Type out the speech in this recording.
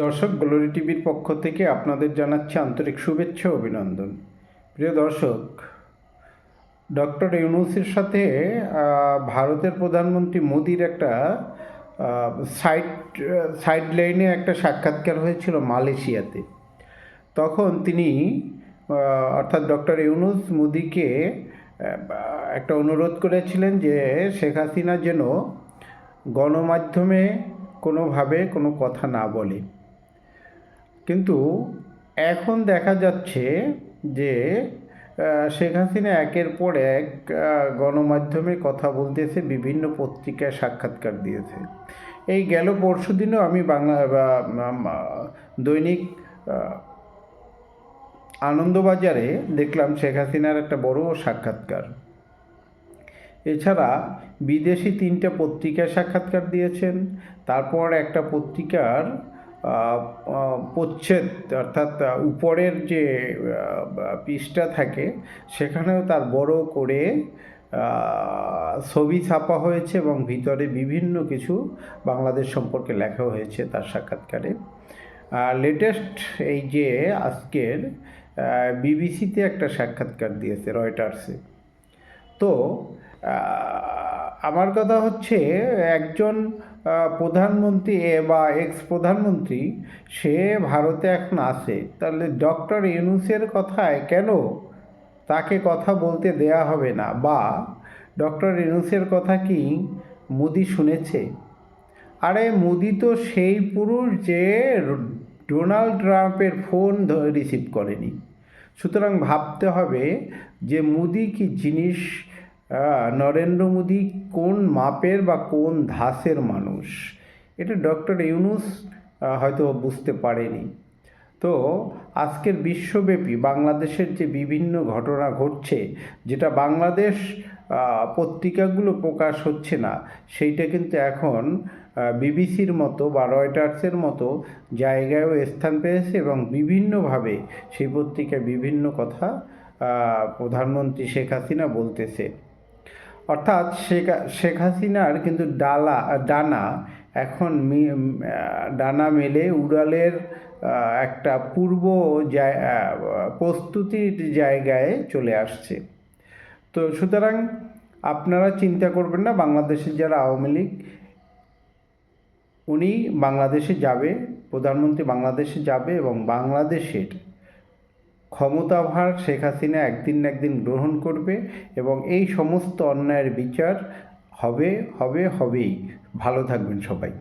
দর্শক, গ্লোরি টিভির পক্ষ থেকে আপনাদের জানাচ্ছি আন্তরিক শুভেচ্ছা ও অভিনন্দন। প্রিয় দর্শক, ডক্টর ইউনূসের সাথে ভারতের প্রধানমন্ত্রী মোদির একটা সাইড লাইনে একটা সাক্ষাৎকার হয়েছিল মালয়েশিয়াতে। তখন তিনি অর্থাৎ ডক্টর ইউনূস মোদিকে একটা অনুরোধ করেছিলেন যে শেখ হাসিনা যেন গণমাধ্যমে কোনোভাবে কোনো কথা না বলে। কিন্তু এখন দেখা যাচ্ছে যে শেখ হাসিনা একের পর এক গণমাধ্যমে কথা বলতেছে, বিভিন্ন পত্রিকায় সাক্ষাৎকার দিয়েছে। এই গেল পরশুদিনও আমি দৈনিক আনন্দবাজারে দেখলাম শেখ হাসিনার একটা বড় সাক্ষাৎকার। এছাড়া বিদেশি 3টা পত্রিকায় সাক্ষাৎকার দিয়েছেন। তারপর একটা পত্রিকার প্রচ্ছদ অর্থাৎ উপরের যে পৃষ্ঠা থাকে সেখানেও তার বড় করে ছবি ছাপা হয়েছে এবং ভিতরে বিভিন্ন কিছু বাংলাদেশ সম্পর্কে লেখা হয়েছে তার সাক্ষাৎকারে। লেটেস্ট এই যে আজকের বিবিসিতে একটা সাক্ষাৎকার দিয়েছে, রয়টার্সে। তো আমার কথা হচ্ছে, একজন প্রধানমন্ত্রী বা এক্স প্রধানমন্ত্রী সে ভারতে এখন আছে, তাহলে ডক্টর ইউনূসের কথায় কেন তাকে কথা বলতে দেয়া হবে না? বা ডক্টর ইউনূসের কথা কি মোদি শুনেছে? আরে মোদি তো সেই পুরুষ যে ডোনাল্ড ট্রাম্পের ফোন রিসিভ করেনি। সুতরাং ভাবতে হবে যে মোদি কি জিনিস, নরেন্দ্র মোদি কোন মাপের বা কোন ধাঁচের মানুষ, এটা ডক্টর ইউনূস হয়তো বুঝতে পারেনি। তো আজকের বিশ্বব্যাপী বাংলাদেশের যে বিভিন্ন ঘটনা ঘটছে, যেটা বাংলাদেশ পত্রিকাগুলো প্রকাশ হচ্ছে না, সেইটা কিন্তু এখন বিবিসির মতো বা রয়টার্সের মতো জায়গায়ও স্থান পেয়েছে এবং বিভিন্নভাবে সেই পত্রিকায় বিভিন্ন কথা প্রধানমন্ত্রী শেখ হাসিনা বলতেছে। অর্থাৎ শেখ হাসিনার কিন্তু ডানা মেলে উড়ালের একটা পূর্ব প্রস্তুতির জায়গায় চলে আসছে। তো সুতরাং আপনারা চিন্তা করবেন না, বাংলাদেশের যারা আওয়ামী লীগ, উনি বাংলাদেশে যাবে, প্রধানমন্ত্রী বাংলাদেশে যাবে এবং বাংলাদেশের ক্ষমতাভার শেখ হাসিনা একদিন না একদিন গ্রহণ করবে এবং এই সমস্ত অন্যায়ের বিচার হবেই। ভালো থাকবেন সবাই।